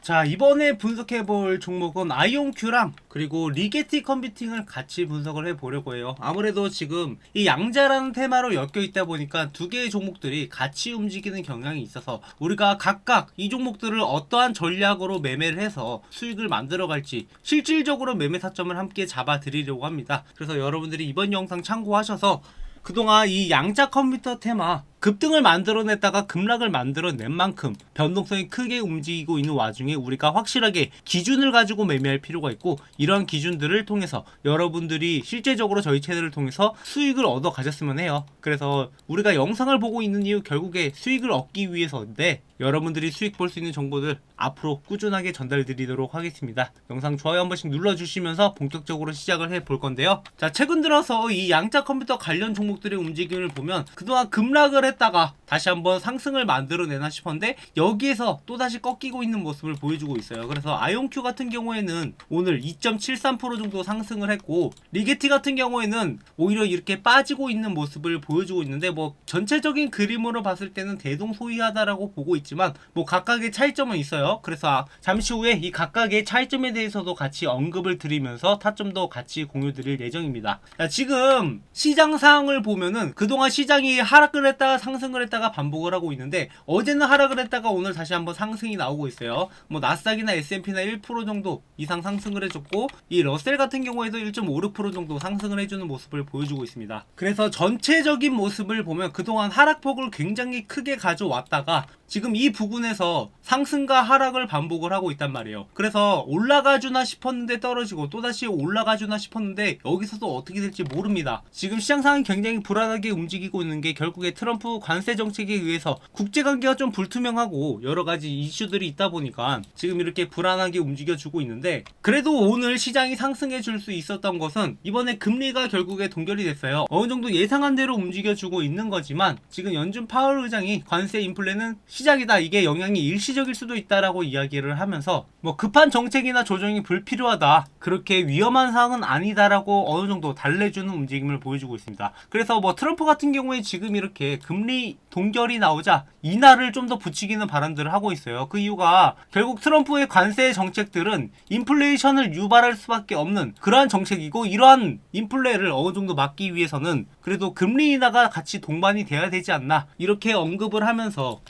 자, 이번에 분석해볼 종목은 아이온큐랑 그리고 리게티 컴퓨팅을 같이 분석을 해보려고 해요. 아무래도 지금 이 양자라는 테마로 엮여 있다 보니까 두 개의 종목들이 같이 움직이는 경향이 있어서 우리가 각각 이 종목들을 어떠한 전략으로 매매를 해서 수익을 만들어 갈지 실질적으로 매매 타점을 함께 잡아 드리려고 합니다. 그래서 여러분들이 이번 영상 참고하셔서 그동안 이 양자 컴퓨터 테마 급등을 만들어냈다가 급락을 만들어낸 만큼 변동성이 크게 움직이고 있는 와중에 우리가 확실하게 기준을 가지고 매매할 필요가 있고, 이러한 기준들을 통해서 여러분들이 실제적으로 저희 채널을 통해서 수익을 얻어 가셨으면 해요. 그래서 우리가 영상을 보고 있는 이유 결국에 수익을 얻기 위해서인데, 여러분들이 수익 볼 수 있는 정보들 앞으로 꾸준하게 전달 드리도록 하겠습니다. 영상 좋아요 한 번씩 눌러주시면서 본격적으로 시작을 해 볼 건데요. 자, 최근 들어서 이 양자 컴퓨터 관련 종목들의 움직임을 보면 그동안 급락을 했다가 다시 한번 상승을 만들어내나 싶었는데 여기에서 또다시 꺾이고 있는 모습을 보여주고 있어요. 그래서 아이온큐 같은 경우에는 오늘 2.73% 정도 상승을 했고, 리게티 같은 경우에는 오히려 이렇게 빠지고 있는 모습을 보여주고 있는데, 뭐 전체적인 그림으로 봤을 때는 대동소이하다라고 보고 있지만 뭐 각각의 차이점은 있어요. 그래서 잠시 후에 이 각각의 차이점에 대해서도 같이 언급을 드리면서 타점도 같이 공유 드릴 예정입니다. 자, 지금 시장 상황을 보면은 그동안 시장이 하락을 했다가 상승을 했다가 반복을 하고 있는데, 어제는 하락을 했다가 오늘 다시 한번 상승이 나오고 있어요. 뭐 나스닥이나 S&P나 1% 정도 이상 상승을 해줬고, 이 러셀 같은 경우에도 1.56% 정도 상승을 해주는 모습을 보여주고 있습니다. 그래서 전체적인 모습을 보면 그동안 하락폭을 굉장히 크게 가져왔다가 지금 이 부분에서 상승과 하락을 반복을 하고 있단 말이에요. 그래서 올라가주나 싶었는데 떨어지고 또다시 올라가주나 싶었는데 여기서도 어떻게 될지 모릅니다. 지금 시장 상황이 굉장히 불안하게 움직이고 있는 게 결국에 트럼프 관세 정책에 의해서 국제관계가 좀 불투명하고 여러가지 이슈들이 있다 보니까 지금 이렇게 불안하게 움직여주고 있는데, 그래도 오늘 시장이 상승해 줄 수 있었던 것은 이번에 금리가 결국에 동결이 됐어요. 어느 정도 예상한 대로 움직여주고 있는 거지만 지금 연준 파월 의장이 관세 인플레는 시작이다, 이게 영향이 일시적일 수도 있다라고 이야기를 하면서 뭐 급한 정책이나 조정이 불필요하다, 그렇게 위험한 상황은 아니다라고 어느 정도 달래주는 움직임을 보여주고 있습니다. 그래서 뭐 트럼프 같은 경우에 지금 이렇게 금리 동결이 나오자 인하를 좀 더 붙이기는 바람들을 하고 있어요. 그 이유가 결국 트럼프의 관세 정책들은 인플레이션을 유발할 수밖에 없는 그러한 정책이고, 이러한 인플레를 어느 정도 막기 위해서는 그래도 금리 인하가 같이 동반이 돼야 되지 않나, 이렇게 언급을 하면서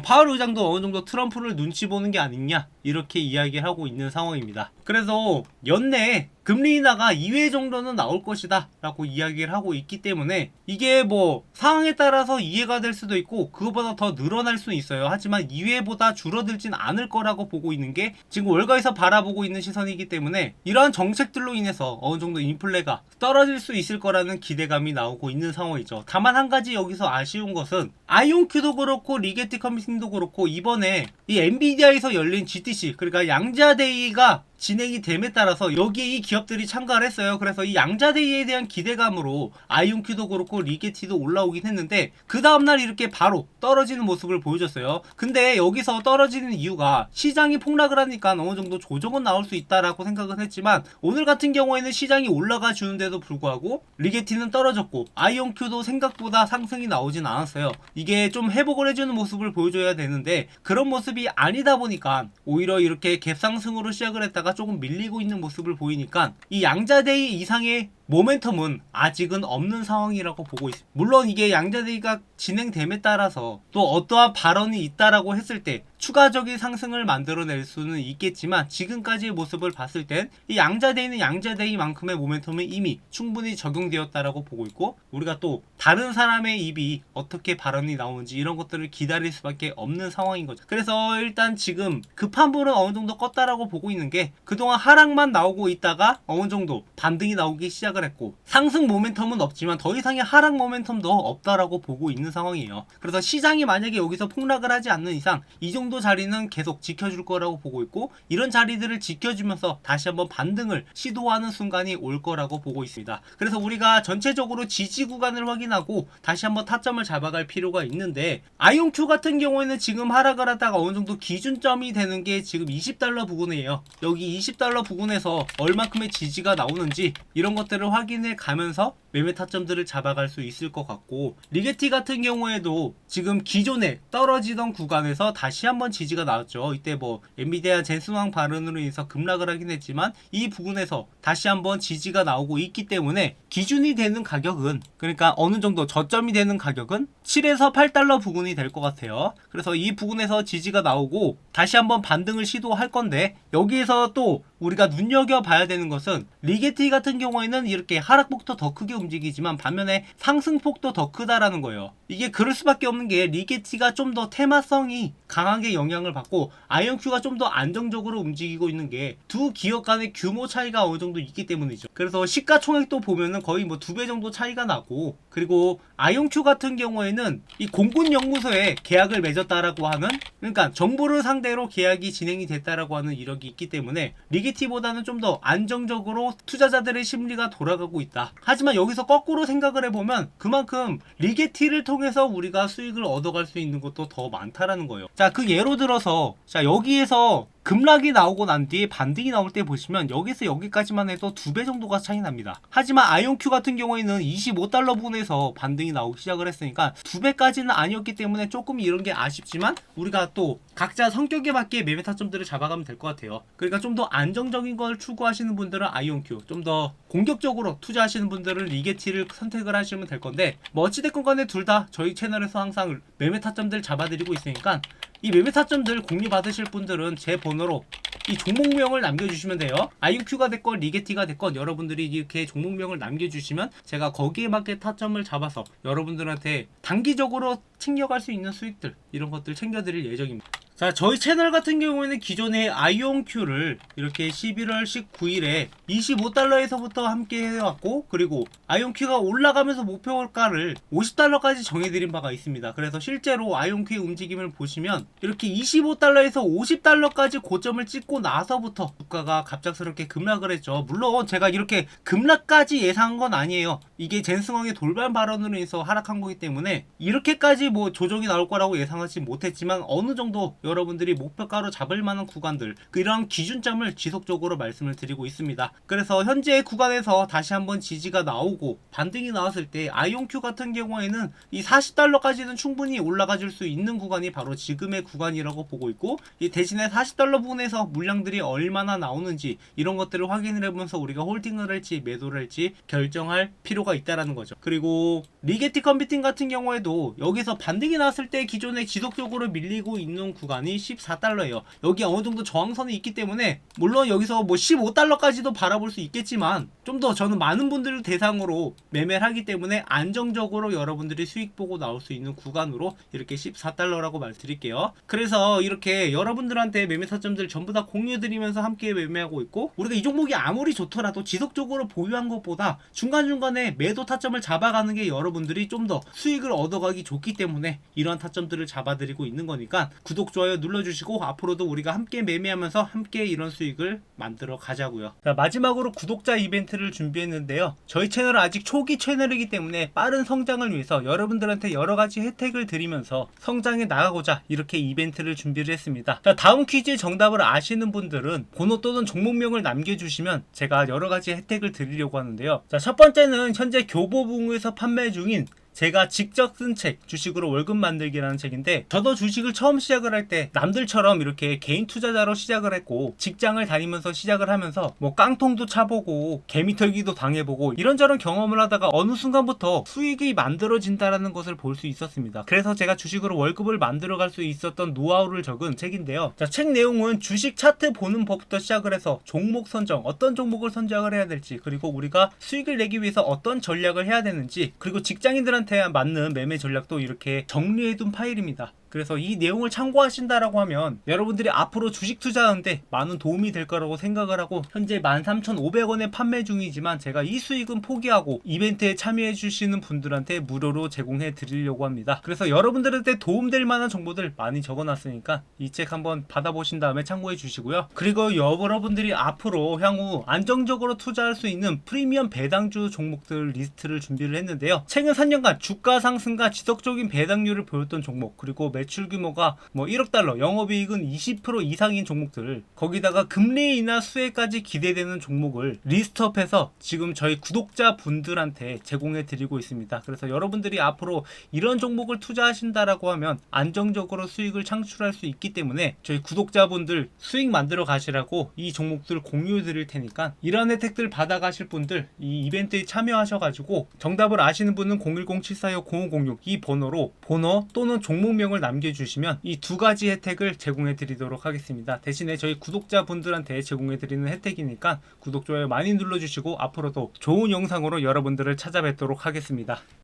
파월 의장도 어느 정도 트럼프를 눈치 보는 게 아니냐, 이렇게 이야기를 하고 있는 상황입니다. 그래서 연내에 금리 인하가 2회 정도는 나올 것이다 라고 이야기를 하고 있기 때문에 이게 뭐 상황에 따라서 이해가 될 수도 있고 그거보다 더 늘어날 수는 있어요. 하지만 2회보다 줄어들진 않을 거라고 보고 있는 게 지금 월가에서 바라보고 있는 시선이기 때문에, 이러한 정책들로 인해서 어느 정도 인플레가 떨어질 수 있을 거라는 기대감이 나오고 있는 상황이죠. 다만 한 가지 여기서 아쉬운 것은 아이온큐도 그렇고 리게티 컴퓨팅도 그렇고 이번에 이 엔비디아에서 열린 GTC, 그러니까 양자데이가 진행이 됨에 따라서 여기에 이 기업들이 참가를 했어요. 그래서 이 양자데이에 대한 기대감으로 아이온큐도 그렇고 리게티도 올라오긴 했는데 그 다음날 이렇게 바로 떨어지는 모습을 보여줬어요. 근데 여기서 떨어지는 이유가 시장이 폭락을 하니까 어느 정도 조정은 나올 수 있다라고 생각은 했지만, 오늘 같은 경우에는 시장이 올라가 주는데도 불구하고 리게티는 떨어졌고 아이온큐도 생각보다 상승이 나오진 않았어요. 이게 좀 회복을 해주는 모습을 보여줘야 되는데 그런 모습이 아니다 보니까 오히려 이렇게 갭상승으로 시작을 했다가 조금 밀리고 있는 모습을 보이니까 이 양자데이 이상의 모멘텀은 아직은 없는 상황이라고 보고 있습니다. 물론 이게 양자데이가 진행됨에 따라서 또 어떠한 발언이 있다라고 했을 때 추가적인 상승을 만들어낼 수는 있겠지만, 지금까지의 모습을 봤을 땐 이 양자데이는 양자데이만큼의 모멘텀이 이미 충분히 적용되었다라고 보고 있고, 우리가 또 다른 사람의 입이 어떻게 발언이 나오는지 이런 것들을 기다릴 수밖에 없는 상황인 거죠. 그래서 일단 지금 급한 불은 어느 정도 껐다라고 보고 있는 게, 그동안 하락만 나오고 있다가 어느 정도 반등이 나오기 시작을 했고 상승 모멘텀은 없지만 더 이상의 하락 모멘텀도 없다라고 보고 있는 상황이에요. 그래서 시장이 만약에 여기서 폭락을 하지 않는 이상 이 정도 자리는 계속 지켜줄 거라고 보고 있고, 이런 자리들을 지켜주면서 다시 한번 반등을 시도하는 순간이 올 거라고 보고 있습니다. 그래서 우리가 전체적으로 지지 구간을 확인하고 다시 한번 타점을 잡아갈 필요가 있는데, 아이온큐 같은 경우에는 지금 하락을 하다가 어느 정도 기준점이 되는 게 지금 $20 부근이에요. 여기 $20 부근에서 얼마큼의 지지가 나오는지 이런 것들을 확인해 가면서 매매 타점들을 잡아갈 수 있을 것 같고, 리게티 같은 경우에도 지금 기존에 떨어지던 구간에서 다시 한번 지지가 나왔죠. 이때 뭐 엔비디아 젠슨왕 발언으로 인해서 급락을 하긴 했지만 이 부분에서 다시 한번 지지가 나오고 있기 때문에 기준이 되는 가격은, 그러니까 어느 정도 저점이 되는 가격은 7에서 8달러 부근이 될 것 같아요. 그래서 이 부분에서 지지가 나오고 다시 한번 반등을 시도할 건데, 여기에서 또 우리가 눈여겨봐야 되는 것은 리게티 같은 경우에는 이렇게 하락폭도 더 크게 움직이지만 반면에 상승폭도 더 크다라는 거예요. 이게 그럴 수밖에 없는 게 리게티가 좀 더 테마성이 강하게 영향을 받고 아이온큐가 좀 더 안정적으로 움직이고 있는 게 두 기업 간의 규모 차이가 어느 정도 있기 때문이죠. 그래서 시가총액도 보면은 거의 뭐 2배 정도 차이가 나고, 그리고 아이온큐 같은 경우에는 이 공군연구소에 계약을 맺었다라고 하는, 그러니까 정부를 상대로 계약이 진행이 됐다라고 하는 이력이 있기 때문에 리게티보다는 좀 더 안정적으로 투자자들의 심리가 돌아가고 있다. 하지만 여기서 거꾸로 생각을 해보면 그만큼 리게티를 통해서 우리가 수익을 얻어갈 수 있는 것도 더 많다라는 거예요. 자, 그 예로 들어서 자, 여기에서 급락이 나오고 난 뒤에 반등이 나올 때 보시면 여기서 여기까지만 해도 2배 정도가 차이 납니다. 하지만 아이온큐 같은 경우에는 25달러 부분에서 반등이 나오기 시작을 했으니까 2배까지는 아니었기 때문에 조금 이런 게 아쉽지만 우리가 또 각자 성격에 맞게 매매 타점들을 잡아가면 될 것 같아요. 그러니까 좀 더 안정적인 걸 추구하시는 분들은 아이온큐, 좀 더 공격적으로 투자하시는 분들은 리게티를 선택을 하시면 될 건데, 뭐 어찌됐건 간에 둘 다 저희 채널에서 항상 매매 타점들 잡아드리고 있으니까 이 매매 타점들 공유 받으실 분들은 제 번호로 이 종목명을 남겨주시면 돼요. 아이온큐가 됐건 리게티가 됐건 여러분들이 이렇게 종목명을 남겨주시면 제가 거기에 맞게 타점을 잡아서 여러분들한테 단기적으로 챙겨갈 수 있는 수익들, 이런 것들 챙겨드릴 예정입니다. 자, 저희 채널 같은 경우에는 기존에 아이온큐를 이렇게 11월 19일에 25달러에서부터 함께 해왔고, 그리고 아이온큐가 올라가면서 목표가를 50달러까지 정해드린 바가 있습니다. 그래서 실제로 아이온큐의 움직임을 보시면 이렇게 25달러에서 50달러까지 고점을 찍고 나서부터 주가가 갑작스럽게 급락을 했죠. 물론 제가 이렇게 급락까지 예상한 건 아니에요. 이게 젠슨왕의 돌발 발언으로 인해서 하락한 거기 때문에 이렇게까지 뭐 조정이 나올 거라고 예상하지 못했지만 어느 정도 여러분들이 목표가로 잡을 만한 구간들, 이런 기준점을 지속적으로 말씀을 드리고 있습니다. 그래서 현재 구간에서 다시 한번 지지가 나오고 반등이 나왔을 때 아이온큐 같은 경우에는 이 40달러까지는 충분히 올라가 줄 수 있는 구간이 바로 지금의 구간이라고 보고 있고, 이 대신에 40달러 부분에서 물량들이 얼마나 나오는지 이런 것들을 확인을 해보면서 우리가 홀딩을 할지 매도를 할지 결정할 필요가 있다라는 거죠. 그리고 리게티 컴퓨팅 같은 경우에도 여기서 반등이 나왔을 때 기존에 지속적으로 밀리고 있는 구간이 14달러예요. 여기 어느 정도 저항선이 있기 때문에 물론 여기서 뭐 15달러까지도 바라볼 수 있겠지만 좀 더 저는 많은 분들을 대상으로 매매를 하기 때문에 안정적으로 여러분들이 수익 보고 나올 수 있는 구간으로 이렇게 14달러라고 말드릴게요. 그래서 이렇게 여러분들한테 매매 타점들 전부 다 공유드리면서 함께 매매하고 있고, 우리가 이 종목이 아무리 좋더라도 지속적으로 보유한 것보다 중간중간에 매도 타점을 잡아가는 게 여러분들이 좀 더 수익을 얻어가기 좋기 때문에 이러한 타점들을 잡아드리고 있는 거니까 구독, 좋아요 눌러주시고 앞으로도 우리가 함께 매매하면서 함께 이런 수익을 만들어 가자고요. 자, 마지막으로 구독자 이벤트를 준비했는데요. 저희 채널은 아직 초기 채널이기 때문에 빠른 성장을 위해서 여러분들한테 여러가지 혜택을 드리면서 성장해 나가고자 이렇게 이벤트를 준비를 했습니다. 자, 다음 퀴즈의 정답을 아시는 분들은 번호 또는 종목명을 남겨주시면 제가 여러가지 혜택을 드리려고 하는데요. 자, 첫 번째는 현재 교보문고에서 판매 중인 제가 직접 쓴 책, 주식으로 월급 만들기라는 책인데, 저도 주식을 처음 시작을 할 때 남들처럼 이렇게 개인 투자자로 시작을 했고 직장을 다니면서 시작을 하면서 뭐 깡통도 차보고 개미털기도 당해보고 이런저런 경험을 하다가 어느 순간부터 수익이 만들어진다라는 것을 볼 수 있었습니다. 그래서 제가 주식으로 월급을 만들어갈 수 있었던 노하우를 적은 책인데요. 자, 책 내용은 주식 차트 보는 법부터 시작을 해서 종목 선정, 어떤 종목을 선정을 해야 될지, 그리고 우리가 수익을 내기 위해서 어떤 전략을 해야 되는지, 그리고 직장인들한테 맞는 매매 전략도 이렇게 정리해둔 파일입니다. 그래서 이 내용을 참고하신다라고 하면 여러분들이 앞으로 주식 투자하는데 많은 도움이 될 거라고 생각을 하고, 현재 13,500원에 판매 중이지만 제가 이 수익은 포기하고 이벤트에 참여해 주시는 분들한테 무료로 제공해 드리려고 합니다. 그래서 여러분들한테 도움될 만한 정보들 많이 적어놨으니까 이 책 한번 받아보신 다음에 참고해 주시고요. 그리고 여러분들이 앞으로 향후 안정적으로 투자할 수 있는 프리미엄 배당주 종목들 리스트를 준비를 했는데요. 최근 3년간 주가 상승과 지속적인 배당률을 보였던 종목, 그리고 매출 규모가 뭐 1억 달러, 영업이익은 20% 이상인 종목들, 거기다가 금리 인하 수혜까지 기대되는 종목을 리스트업해서 지금 저희 구독자 분들한테 제공해 드리고 있습니다. 그래서 여러분들이 앞으로 이런 종목을 투자하신다라고 하면 안정적으로 수익을 창출할 수 있기 때문에 저희 구독자분들 수익 만들어 가시라고 이 종목들 공유해 드릴 테니까 이런 혜택들 받아가실 분들 이 이벤트에 참여하셔가지고 정답을 아시는 분은 010-745-0506 이 번호로 번호 또는 종목명을 남겨주시면 이 두 가지 혜택을 제공해 드리도록 하겠습니다. 대신에 저희 구독자분들한테 제공해 드리는 혜택이니까 구독, 좋아요 많이 눌러주시고 앞으로도 좋은 영상으로 여러분들을 찾아뵙도록 하겠습니다.